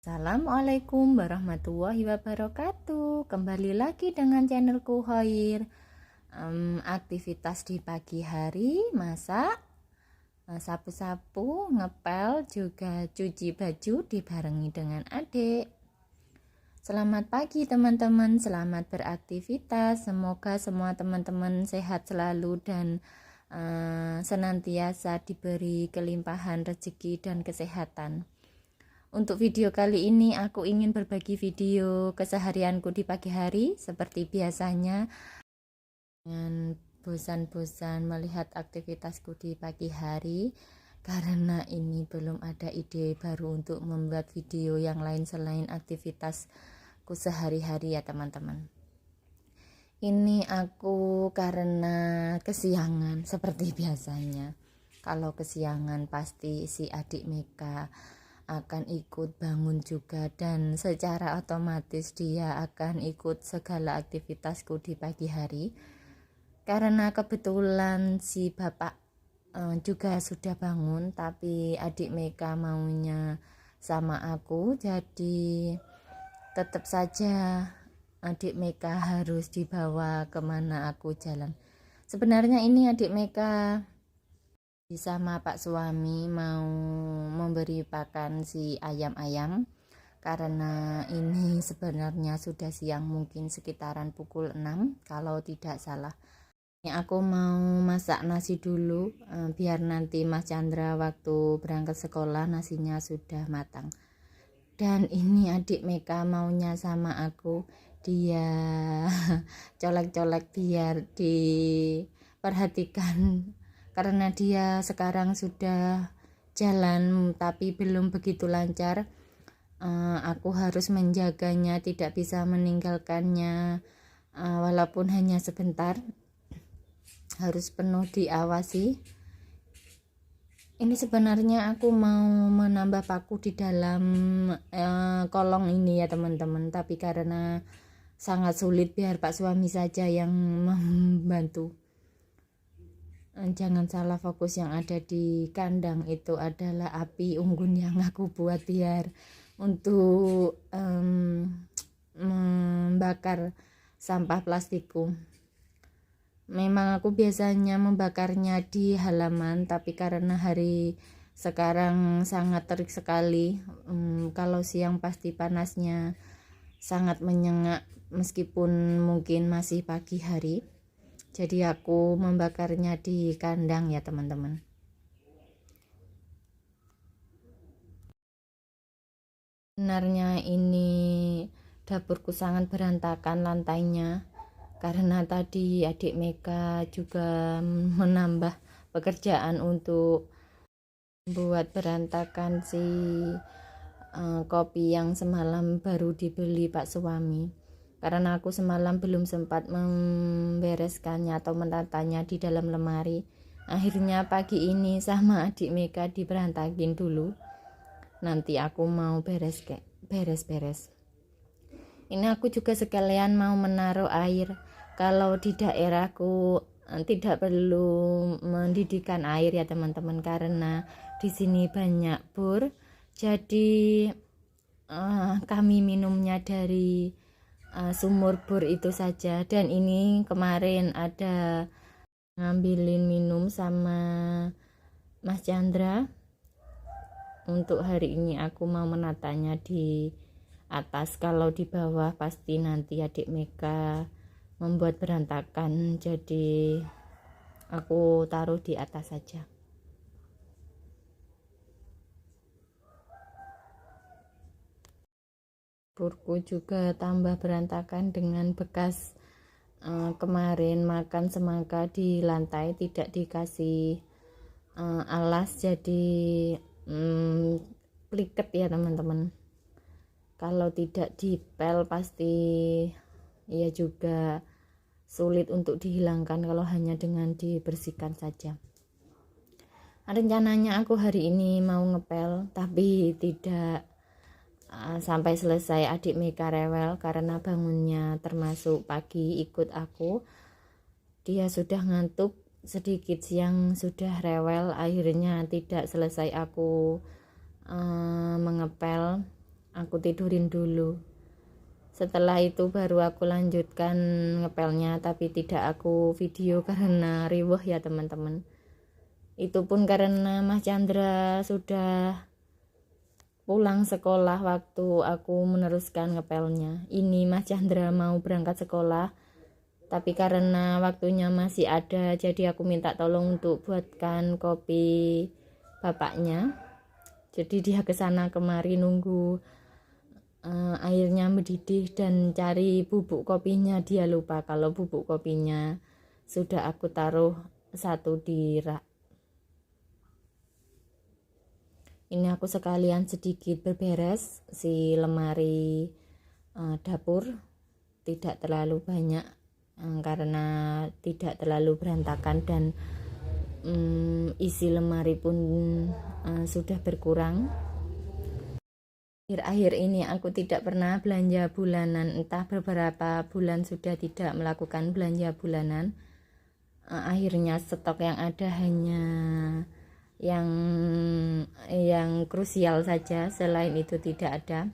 Assalamualaikum warahmatullahi wabarakatuh. Kembali lagi dengan channelku Hoir. Aktivitas di pagi hari, masak, sapu-sapu, ngepel, juga cuci baju dibarengi dengan adik. Selamat pagi teman-teman, selamat beraktivitas. Semoga semua teman-teman sehat selalu dan senantiasa diberi kelimpahan rezeki dan kesehatan. Untuk video kali ini aku ingin berbagi video keseharianku di pagi hari seperti biasanya. Jangan bosan-bosan melihat aktivitasku di pagi hari, karena ini belum ada ide baru untuk membuat video yang lain selain aktivitasku sehari-hari ya teman-teman. Ini aku karena kesiangan seperti biasanya. Kalau kesiangan pasti si adik Meka akan ikut bangun juga, dan secara otomatis dia akan ikut segala aktivitasku di pagi hari. Karena kebetulan si bapak juga sudah bangun, tapi adik Meka maunya sama aku, jadi tetap saja adik Meka harus dibawa kemana aku jalan. Sebenarnya ini adik Meka sama Pak suami mau memberi pakan si ayam-ayam, karena ini sebenarnya sudah siang, mungkin sekitaran pukul 6 kalau tidak salah. Ini aku mau masak nasi dulu, biar nanti Mas Chandra waktu berangkat sekolah nasinya sudah matang. Dan ini adik Meka maunya sama aku, dia colek-colek biar diperhatikan, karena dia sekarang sudah jalan tapi belum begitu lancar. Aku harus menjaganya, tidak bisa meninggalkannya walaupun hanya sebentar, harus penuh diawasi. Ini sebenarnya aku mau menambah paku di dalam kolong ini ya teman-teman, tapi karena sangat sulit, biar Pak suami saja yang membantu. Jangan salah fokus, yang ada di kandang itu adalah api unggun yang aku buat biar untuk membakar sampah plastikku. Memang aku biasanya membakarnya di halaman, tapi karena hari sekarang sangat terik sekali, kalau siang pasti panasnya sangat menyengat meskipun mungkin masih pagi hari. Jadi aku membakarnya di kandang ya teman-teman. Sebenarnya ini dapurku sangat berantakan lantainya, karena tadi adik Meka juga menambah pekerjaan untuk buat berantakan si kopi yang semalam baru dibeli Pak suami. Karena aku semalam belum sempat membereskannya atau menatanya di dalam lemari, akhirnya pagi ini sama adik Meka diberantakin dulu. Nanti aku mau beres-beres. Ini aku juga sekalian mau menaruh air. Kalau di daerahku tidak perlu mendidihkan air ya teman-teman, karena di sini banyak bor. Jadi kami minumnya dari sumur bor itu saja. Dan ini kemarin ada ngambilin minum sama Mas Chandra. Untuk hari ini aku mau menatanya di atas, kalau di bawah pasti nanti adik Meka membuat berantakan, jadi aku taruh di atas saja. Dapurku juga tambah berantakan dengan bekas kemarin makan semangka di lantai, tidak dikasih alas, jadi pliket ya teman-teman. Kalau tidak dipel pasti ya juga sulit untuk dihilangkan kalau hanya dengan dibersihkan saja. Rencananya aku hari ini mau ngepel, tapi tidak sampai selesai. Adik Meka rewel karena bangunnya termasuk pagi ikut aku. Dia sudah ngantuk sedikit siang, sudah rewel, akhirnya tidak selesai aku mengepel. aku tidurin dulu. Setelah itu baru aku lanjutkan ngepelnya, tapi tidak aku video karena riweuh ya teman-teman. Itu pun karena Mas Chandra sudah pulang sekolah waktu aku meneruskan ngepelnya. Ini Mas Chandra mau berangkat sekolah, tapi karena waktunya masih ada, jadi aku minta tolong untuk buatkan kopi bapaknya. Jadi dia kesana kemari nunggu airnya mendidih dan cari bubuk kopinya. Dia lupa kalau bubuk kopinya sudah aku taruh satu di rak. Ini aku sekalian sedikit berberes si lemari dapur, tidak terlalu banyak karena tidak terlalu berantakan, dan isi lemari pun sudah berkurang. Akhir-akhir ini aku tidak pernah belanja bulanan, entah beberapa bulan sudah tidak melakukan belanja bulanan. Akhirnya stok yang ada hanya yang krusial saja, selain itu tidak ada.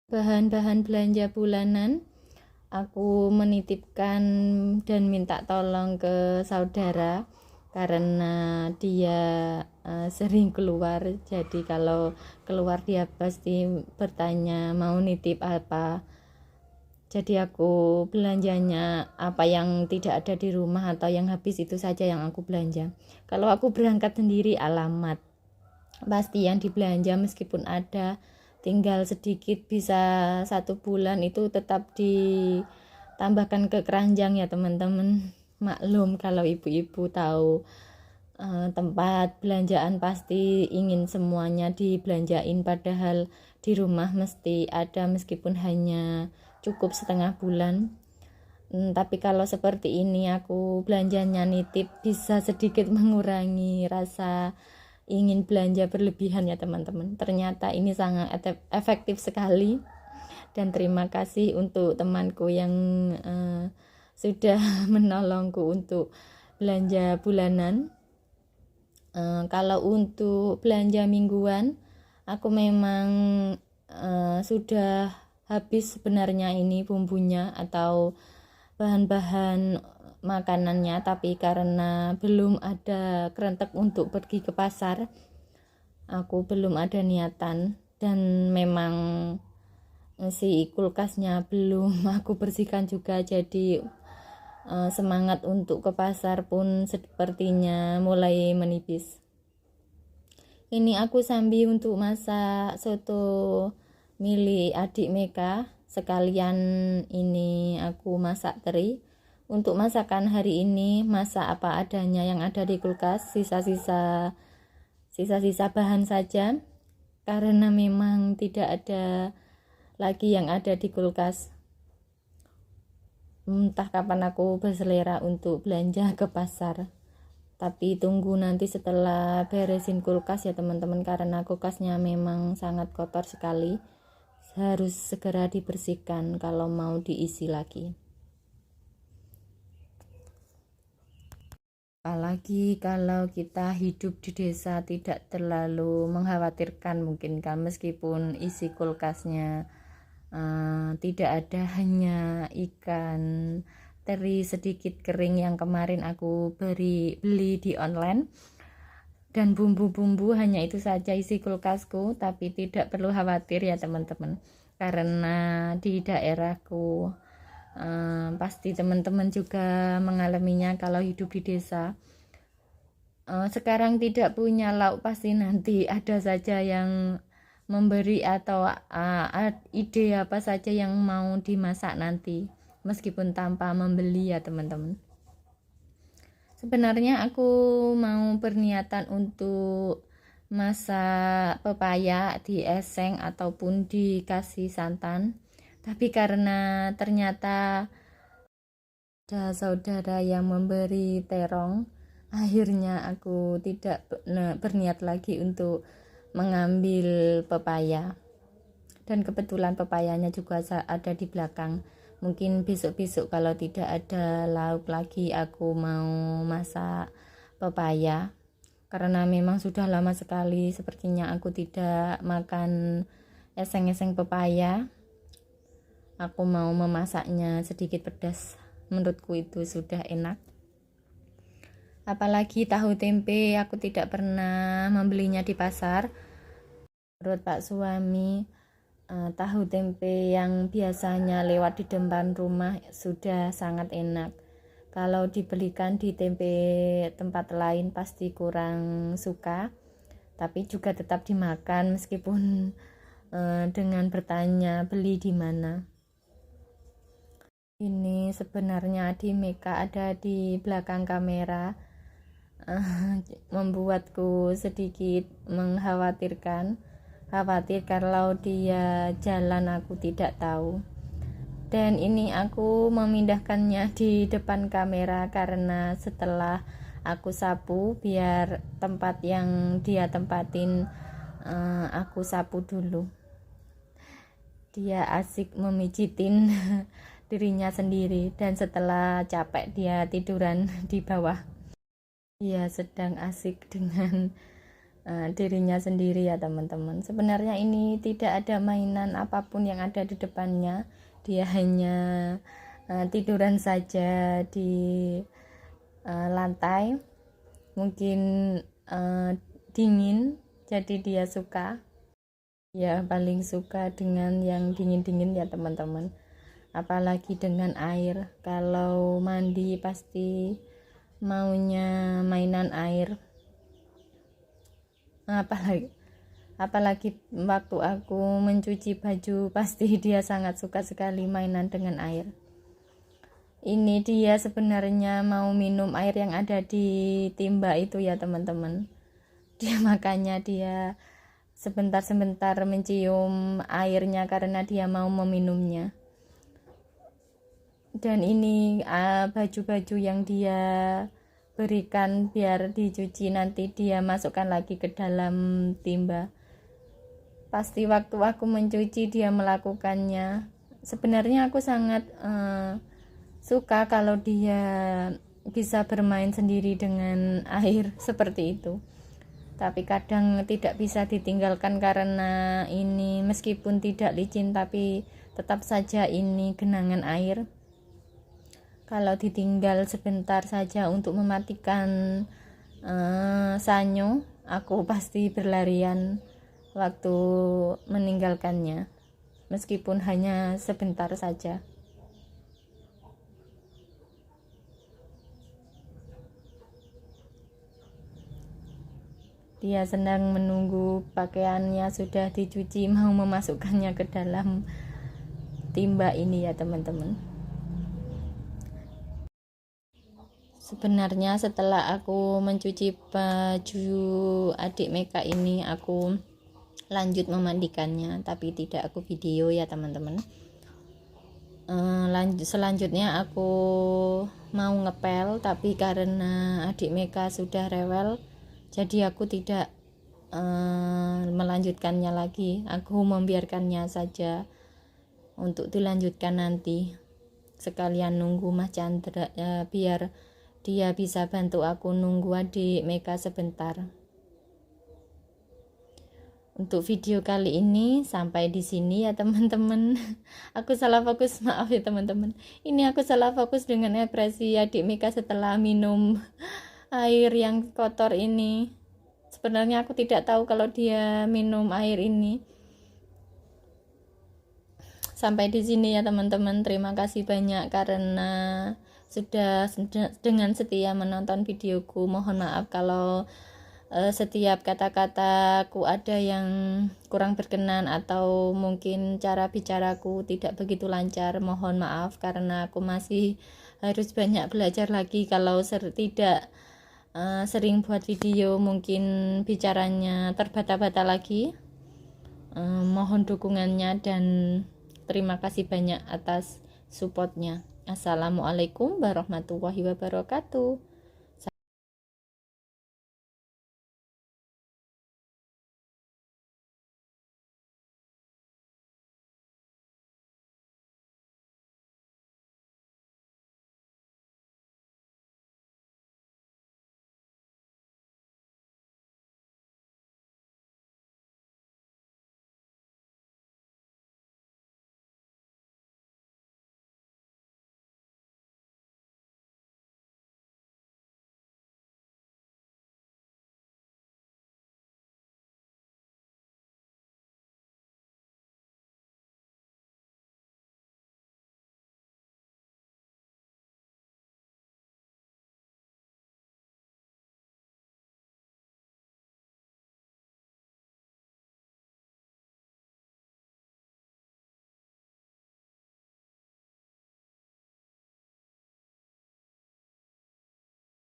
Bahan-bahan belanja bulanan aku menitipkan dan minta tolong ke saudara karena dia sering keluar, jadi kalau keluar dia pasti bertanya mau nitip apa. Jadi aku belanjanya apa yang tidak ada di rumah atau yang habis itu saja yang aku belanja. Kalau aku berangkat sendiri, alamat pasti yang dibelanja meskipun ada tinggal sedikit, bisa 1 bulan itu tetap ditambahkan ke keranjang ya teman-teman. Maklum kalau ibu-ibu tahu tempat belanjaan pasti ingin semuanya dibelanjain, padahal di rumah mesti ada meskipun hanya cukup setengah bulan. Tapi kalau seperti ini aku belanjanya nitip, bisa sedikit mengurangi rasa ingin belanja berlebihan ya teman-teman. Ternyata ini sangat efektif sekali, dan terima kasih untuk temanku yang sudah menolongku untuk belanja bulanan. Kalau untuk belanja mingguan, aku memang sudah habis sebenarnya ini bumbunya atau bahan-bahan makanannya, tapi karena belum ada kerentek untuk pergi ke pasar, aku belum ada niatan, dan memang si kulkasnya belum aku bersihkan juga, jadi semangat untuk ke pasar pun sepertinya mulai menipis. Ini aku sambil untuk masak soto milik adik Meka, sekalian ini aku masak teri. Untuk masakan hari ini masak apa adanya yang ada di kulkas, sisa-sisa bahan saja, karena memang tidak ada lagi yang ada di kulkas. Entah kapan aku berselera untuk belanja ke pasar, tapi tunggu nanti setelah beresin kulkas ya teman-teman, karena kulkasnya memang sangat kotor sekali, harus segera dibersihkan kalau mau diisi lagi. Apalagi kalau kita hidup di desa, tidak terlalu mengkhawatirkan mungkin kan, meskipun isi kulkasnya tidak ada, hanya ikan teri sedikit kering yang kemarin aku beli di online, dan bumbu-bumbu hanya itu saja isi kulkasku. Tapi tidak perlu khawatir ya teman-teman, karena di daerahku pasti teman-teman juga mengalaminya kalau hidup di desa. Sekarang tidak punya lauk, pasti nanti ada saja yang memberi atau ide apa saja yang mau dimasak nanti, meskipun tanpa membeli ya teman-teman. Sebenarnya aku mau berniatan untuk masak pepaya dieseng ataupun dikasih santan, tapi karena ternyata ada saudara yang memberi terong, akhirnya aku tidak berniat lagi untuk mengambil pepaya. Dan kebetulan pepayanya juga ada di belakang. Mungkin besok-besok kalau tidak ada lauk lagi, aku mau masak pepaya, karena memang sudah lama sekali sepertinya aku tidak makan eseng-eseng pepaya. Aku mau memasaknya sedikit pedas, menurutku itu sudah enak. Apalagi tahu tempe, aku tidak pernah membelinya di pasar. Menurut Pak suami, tahu tempe yang biasanya lewat di depan rumah sudah sangat enak. Kalau dibelikan di tempe tempat lain pasti kurang suka, tapi juga tetap dimakan meskipun dengan bertanya beli di mana. Ini sebenarnya di Meka ada di belakang kamera, membuatku sedikit khawatir kalau dia jalan aku tidak tahu. Dan ini aku memindahkannya di depan kamera karena setelah aku sapu, biar tempat yang dia tempatin aku sapu dulu. Dia asik memijitin dirinya sendiri, dan setelah capek dia tiduran di bawah. Dia sedang asik dengan dirinya sendiri ya teman-teman. Sebenarnya ini tidak ada mainan apapun yang ada di depannya. Dia hanya tiduran saja di lantai. Mungkin dingin, jadi dia suka. Ya paling suka dengan yang dingin-dingin ya teman-teman. Apalagi dengan air. Kalau mandi pasti maunya mainan air. Apalagi waktu aku mencuci baju, pasti dia sangat suka sekali mainan dengan air. Ini dia sebenarnya mau minum air yang ada di timba itu ya teman-teman. Makanya dia sebentar-sebentar mencium airnya karena dia mau meminumnya. Dan ini baju-baju yang dia berikan biar dicuci, nanti dia masukkan lagi ke dalam timba. Pasti waktu aku mencuci dia melakukannya. Sebenarnya aku sangat suka kalau dia bisa bermain sendiri dengan air seperti itu. Tapi kadang tidak bisa ditinggalkan karena ini meskipun tidak licin tapi tetap saja ini genangan air. Kalau ditinggal sebentar saja untuk mematikan sanyo, aku pasti berlarian waktu meninggalkannya, meskipun hanya sebentar saja. Dia sedang menunggu pakaiannya sudah dicuci, mau memasukkannya ke dalam timba ini ya teman-teman. Sebenarnya setelah aku mencuci baju adik Meka ini, aku lanjut memandikannya, tapi tidak aku video ya teman-teman. Selanjutnya aku mau ngepel, tapi karena adik Meka sudah rewel, jadi aku tidak melanjutkannya lagi. Aku membiarkannya saja untuk dilanjutkan nanti, sekalian nunggu Mas Chandra biar dia bisa bantu aku nunggu adik Meka sebentar. Untuk video kali ini sampai di sini ya teman-teman. Aku salah fokus, maaf ya teman-teman. Ini aku salah fokus dengan ekspresi adik Meka setelah minum air yang kotor ini. Sebenarnya aku tidak tahu kalau dia minum air ini. Sampai di sini ya teman-teman. Terima kasih banyak karena sudah dengan setia menonton videoku. Mohon maaf kalau setiap kata-kataku ada yang kurang berkenan atau mungkin cara bicaraku tidak begitu lancar. Mohon maaf karena aku masih harus banyak belajar lagi. Kalau tidak sering buat video, mungkin bicaranya terbata-bata lagi. Mohon dukungannya dan terima kasih banyak atas supportnya. Assalamualaikum warahmatullahi wabarakatuh.